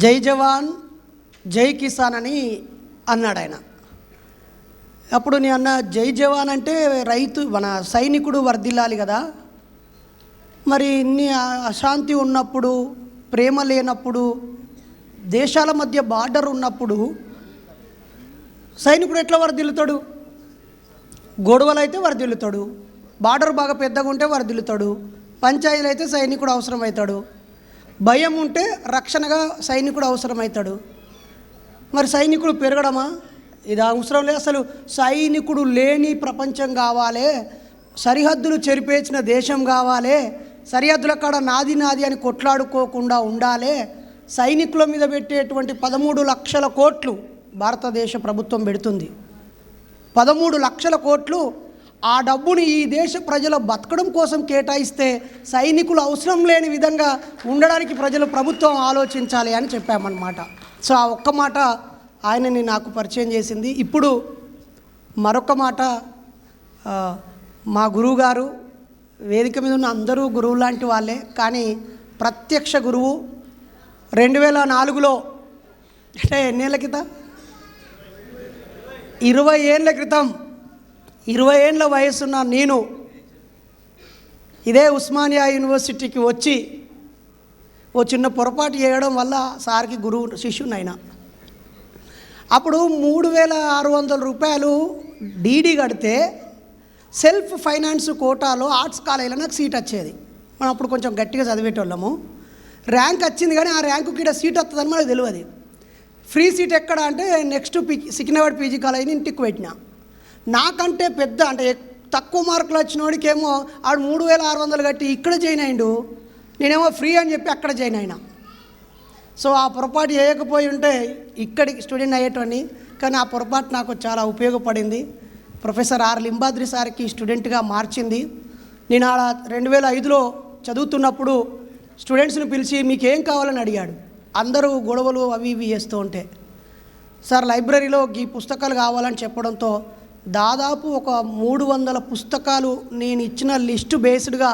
జై జవాన్ జై కిసాన్ అని అన్నాడు ఆయన. అప్పుడు నేను అన్న, జై జవాన్ అంటే రైతు మన సైనికుడు వర్ధిల్లాలి కదా, మరి ఇన్ని అశాంతి ఉన్నప్పుడు, ప్రేమ లేనప్పుడు, దేశాల మధ్య బార్డర్ ఉన్నప్పుడు సైనికుడు ఎట్లా వర్ధిల్లుతాడు? గొడవలు అయితే వర్ధిల్లుతాడు, బార్డర్ బాగా పెద్దగా ఉంటే వర్ధిల్లుతాడు, పంచాయతీలు అయితే సైనికుడు అవసరమవుతాడు, భయం ఉంటే రక్షణగా సైనికుడు అవసరమవుతాడు. మరి సైనికుడు పెరగడమా? ఇది అవసరం లేదు. అసలు సైనికుడు లేని ప్రపంచం కావాలి, సరిహద్దులు చెరిపేసిన దేశం కావాలి, సరిహద్దుల కాడ నాది నాది అని కొట్లాడుకోకుండా ఉండాలి. సైనికుల మీద పెట్టేటువంటి 13 లక్షల కోట్లు భారతదేశ ప్రభుత్వం పెడుతుంది. 13 లక్షల కోట్లు. ఆ డబ్బుని ఈ దేశ ప్రజల బతకడం కోసం కేటాయిస్తే సైనికులు అవసరం లేని విధంగా ఉండడానికి ప్రభుత్వం ఆలోచించాలి అని చెప్పామన్నమాట. సో ఆ ఒక్క మాట ఆయనని నాకు పరిచయం చేసింది. ఇప్పుడు మరొక మాట, మా గురువుగారు, వేదిక మీద ఉన్న అందరూ గురువు లాంటి వాళ్ళే, కానీ ప్రత్యక్ష గురువు 2004లో, అంటే ఎన్నేళ్ల క్రితం, 20 ఏళ్ళ క్రితం, 20 ఏళ్ళ వయసున్న నేను ఇదే ఉస్మానియా యూనివర్సిటీకి వచ్చి ఓ చిన్న పొరపాటు చేయడం వల్ల సార్కి గురువు శిష్యునైనా. అప్పుడు 3600 రూపాయలు డీడీ కడితే సెల్ఫ్ ఫైనాన్స్ కోటాలో ఆర్ట్స్ కాలేజీలో నాకు సీట్ వచ్చేది. మనం అప్పుడు కొంచెం గట్టిగా చదివేటోళ్ళము. ర్యాంక్ వచ్చింది, కానీ ఆ ర్యాంకుకి ఇక్కడ సీట్ వస్తుందని మనకు తెలియదు. ఫ్రీ సీట్ ఎక్కడ అంటే నెక్స్ట్ సికింద్రాబాద్ పీజీ కాలేజీని ఇంటికి పెట్టినా. నాకంటే పెద్ద, అంటే తక్కువ మార్కులు వచ్చిన వాడికేమో ఆడు 3600 కట్టి ఇక్కడ జాయిన్ అయ్యిండు, నేనేమో ఫ్రీ అని చెప్పి అక్కడ జాయిన్ అయినా. సో ఆ పొరపాటు చేయకపోయి ఉంటే ఇక్కడికి స్టూడెంట్ అయ్యేటోని. కానీ ఆ పొరపాటు నాకు చాలా ఉపయోగపడింది. ప్రొఫెసర్ ఆర్ లింబాద్రి సార్కి స్టూడెంట్గా మార్చింది. నేను ఆడ 2005లో చదువుతున్నప్పుడు స్టూడెంట్స్ని పిలిచి మీకేం కావాలని అడిగాడు. అందరూ గొడవలు అవి ఇవి చేస్తూ ఉంటే, సార్ లైబ్రరీలో ఈ పుస్తకాలు కావాలని చెప్పడంతో దాదాపు ఒక 300 పుస్తకాలు నేను ఇచ్చిన లిస్టు బేస్డ్గా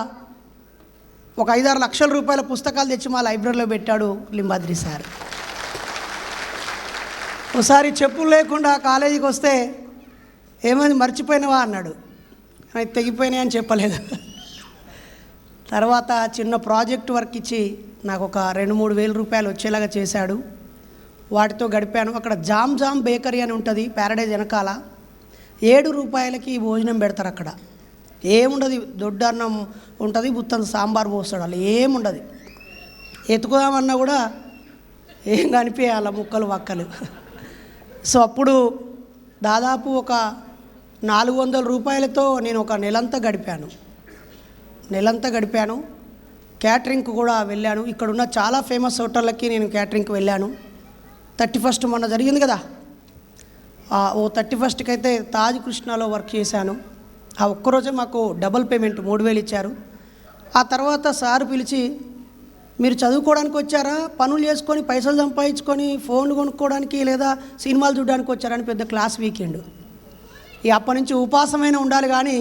ఒక 5-6 లక్షల రూపాయల పుస్తకాలు తెచ్చి మా లైబ్రరీలో పెట్టాడు లింబాద్రి సార్. ఒకసారి చెప్పులు లేకుండా కాలేజీకి వస్తే ఏమైంది మర్చిపోయినవా అన్నాడు. అది తెగిపోయినాయి అని చెప్పలేదు. తర్వాత చిన్న ప్రాజెక్ట్ వర్క్ ఇచ్చి నాకు ఒక 2-3 వేల రూపాయలు వచ్చేలాగా చేశాడు. వాటితో గడిపాను. అక్కడ జామ్ జామ్ బేకరీ అని ఉంటుంది ప్యారడైజ్ వెనకాల. 7 రూపాయలకి భోజనం పెడతారు. అక్కడ ఏముండదు, దొడ్డన్నం ఉంటుంది, బుత్తంత సాంబార్ పోస్తాడు, అలా ఏముండదు. ఎత్తుకుదామన్నా కూడా ఏం కనిపించాల ముక్కలు వక్కలు. సో అప్పుడు దాదాపు ఒక 400 రూపాయలతో నేను ఒక నెలంతా గడిపాను. క్యాటరింగ్కి కూడా వెళ్ళాను. ఇక్కడున్న చాలా ఫేమస్ హోటళ్ళకి నేను క్యాటరింగ్కి వెళ్ళాను. 31st మొన్న జరిగింది కదా, ఓ 31స్ట్కి అయితే తాజ్ కృష్ణలో వర్క్ చేశాను. ఆ ఒక్కరోజే మాకు డబుల్ పేమెంట్ 3000 ఇచ్చారు. ఆ తర్వాత సార్ పిలిచి, మీరు చదువుకోవడానికి వచ్చారా, పనులు చేసుకొని పైసలు సంపాదించుకొని ఫోన్లు కొనుక్కోవడానికి లేదా సినిమాలు చూడడానికి వచ్చారని పెద్ద క్లాస్ వీకెండ్. అప్పటి నుంచి ఉపాసమైన ఉండాలి, కానీ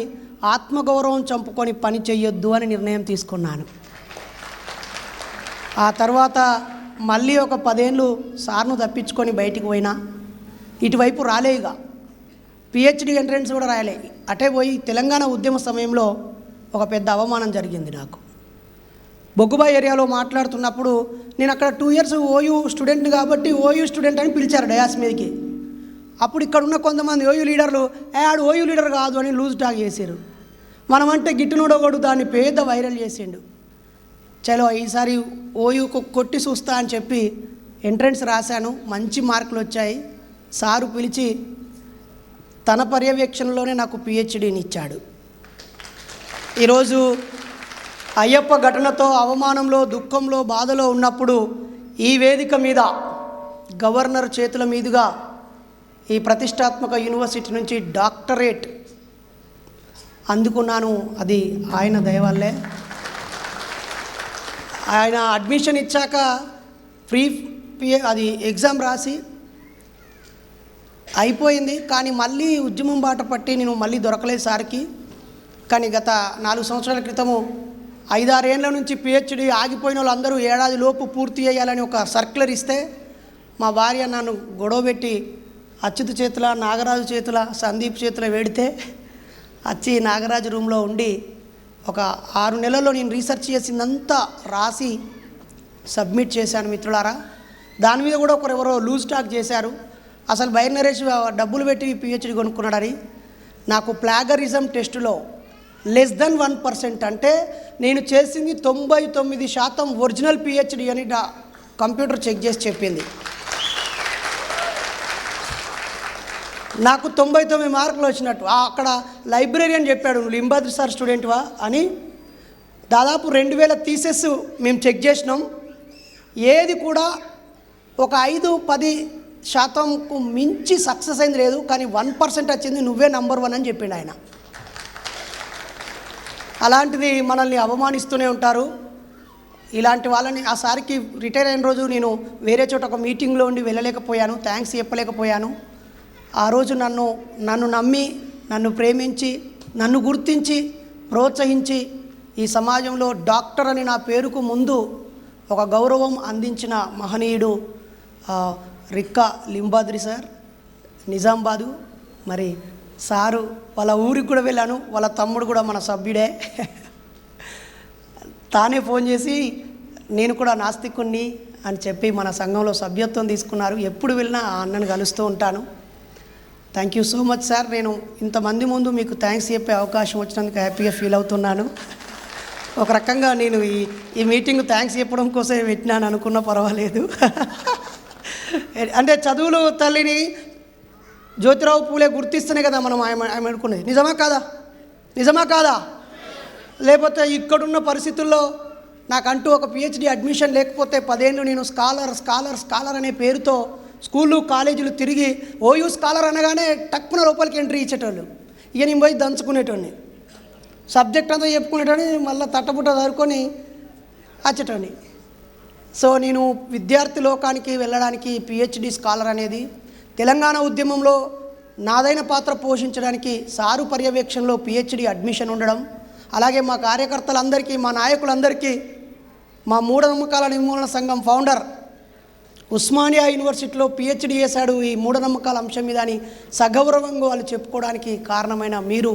ఆత్మగౌరవం చంపుకొని పని చెయ్యొద్దు అని నిర్ణయం తీసుకున్నాను. ఆ తర్వాత మళ్ళీ ఒక 10 ఏళ్ళు సార్ను తప్పించుకొని బయటికి పోయినా. ఇటువైపు రాలే, ఇక పిహెచ్డి ఎంట్రన్స్ కూడా రాయలే. అటే పోయి తెలంగాణ ఉద్యమ సమయంలో ఒక పెద్ద అవమానం జరిగింది నాకు. బొగ్గుబాయి ఏరియాలో మాట్లాడుతున్నప్పుడు నేను అక్కడ 2 ఇయర్స్ ఓయూ స్టూడెంట్ కాబట్టి ఓయూ స్టూడెంట్ అని పిలిచారు డయాస్ మీదకి. అప్పుడు ఇక్కడ ఉన్న కొంతమంది ఓయూ లీడర్లు ఆడు ఓయూ లీడర్ కాదు అని లూజ్ టాక్ చేశారు. మనమంటే గిట్టునుడోగడు దాన్ని పేద వైరల్ చేసిండు. చలో ఈసారి ఓయూకు కొట్టి చూస్తా అని చెప్పి ఎంట్రన్స్ రాశాను. మంచి మార్కులు వచ్చాయి. సారు పిలిచి తన పర్యవేక్షణలోనే నాకు పిహెచ్డీని ఇచ్చాడు. ఈరోజు అయ్యప్ప ఘటనతో అవమానంలో, దుఃఖంలో, బాధలో ఉన్నప్పుడు ఈ వేదిక మీద గవర్నర్ చేతుల మీదుగా ఈ ప్రతిష్టాత్మక యూనివర్సిటీ నుంచి డాక్టరేట్ అందుకున్నాను. అది ఆయన దయ వల్లే. ఆయన అడ్మిషన్ ఇచ్చాక అది ఎగ్జామ్ రాసి అయిపోయింది. కానీ మళ్ళీ ఉద్యమం బాట పట్టి నేను మళ్ళీ దొరకలేదు సార్కి. కానీ గత 4 సంవత్సరాల క్రితము 5-6 ఏళ్ళ నుంచి పిహెచ్డి ఆగిపోయిన వాళ్ళందరూ ఏడాది లోపు పూర్తి చేయాలని ఒక సర్క్యులర్ ఇస్తే మా భార్య నన్ను గొడవ పెట్టి అచ్యుత్ చేతుల, నాగరాజు చేతుల, సందీప్ చేతుల పెడితే వచ్చి నాగరాజు రూమ్లో ఉండి ఒక 6 నెలల్లో నేను రీసెర్చ్ చేసిందంతా రాసి సబ్మిట్ చేశాను మిత్రులారా. దాని మీద కూడా ఎవరో లూజ్ టాక్ చేశారు. అసలు బైర్ నరేష్ డబ్బులు పెట్టి పిహెచ్డి కొనుక్కున్నాడని. నాకు ప్లాగరిజం టెస్టులో <1% అంటే నేను చేసింది 99% ఒరిజినల్ పిహెచ్డి అని కంప్యూటర్ చెక్ చేసి చెప్పింది. నాకు 99 మార్కులు వచ్చినట్టు. అక్కడ లైబ్రరీయన్ చెప్పాడు, నువ్వు లింబాద్రి సార్ స్టూడెంట్వా అని. దాదాపు 2000 థీసెస్ మేము చెక్ చేసినాం. ఏది కూడా ఒక 5-10% మించి సక్సెస్ అయింది లేదు, కానీ 1% వచ్చింది, నువ్వే నంబర్ 1 అని చెప్పిండు ఆయన. అలాంటిది మనల్ని అవమానిస్తూనే ఉంటారు. ఇలాంటి వాళ్ళని ఆ సారికి రిటైర్ అయిన రోజు నేను వేరే చోట ఒక మీటింగ్లో ఉండి వెళ్ళలేకపోయాను, థ్యాంక్స్ చెప్పలేకపోయాను. ఆ రోజు నన్ను నమ్మి, నన్ను ప్రేమించి, నన్ను గుర్తించి, ప్రోత్సహించి ఈ సమాజంలో డాక్టర్ అని నా పేరుకు ముందు ఒక గౌరవం అందించిన మహనీయుడు రిక్కా లింబాద్రి సార్, నిజామాబాదు. మరి సారు వాళ్ళ ఊరికి కూడా వెళ్ళాను, వాళ్ళ తమ్ముడు కూడా మన సభ్యుడే. తానే ఫోన్ చేసి నేను కూడా నాస్తికుణ్ణి అని చెప్పి మన సంఘంలో సభ్యత్వం తీసుకున్నారు. ఎప్పుడు వెళ్ళినా ఆ అన్నను కలుస్తూ ఉంటాను. Thank you so much sir. నేను ఇంతమంది ముందు మీకు థ్యాంక్స్ చెప్పే అవకాశం వచ్చినందుకు హ్యాపీగా ఫీల్ అవుతున్నాను. ఒక రకంగా నేను ఈ మీటింగ్ థ్యాంక్స్ చెప్పడం కోసమే పెట్టినాను అనుకున్నా పర్వాలేదు. అంటే చదువులు తల్లిని జ్యోతిరావు పూలే గుర్తిస్తేనే కదా మనం ఆమె అనుకునేది. నిజమా కాదా? లేకపోతే ఇక్కడున్న పరిస్థితుల్లో నాకంటూ ఒక పిహెచ్డి అడ్మిషన్ లేకపోతే 10 ఏళ్ళు నేను స్కాలర్ అనే పేరుతో స్కూళ్ళు కాలేజీలు తిరిగి ఓయూ స్కాలర్ అనగానే టక్కున లోపలికి ఎంట్రీ ఇచ్చేటోళ్ళు. ఇక నేను పోయి దంచుకునేటోడిని, సబ్జెక్ట్ అంతా చెప్పుకునేటోని, మళ్ళీ తట్టబుట్ట చదువుకొని వచ్చేటోని. సో నేను విద్యార్థి లోకానికి వెళ్ళడానికి పిహెచ్డి స్కాలర్ అనేది తెలంగాణ ఉద్యమంలో నాదైన పాత్ర పోషించడానికి సారు పర్యవేక్షణలో పిహెచ్డి అడ్మిషన్ ఉండడం, అలాగే మా కార్యకర్తలందరికీ, మా నాయకులందరికీ, మా మూఢనమ్మకాల నిర్మూలన సంఘం ఫౌండర్ ఉస్మానియా యూనివర్సిటీలో పిహెచ్డి చేశాడు ఈ మూఢనమ్మకాల అంశం మీద అని సగౌరవంగా వాళ్ళు చెప్పుకోవడానికి కారణమైన మీరు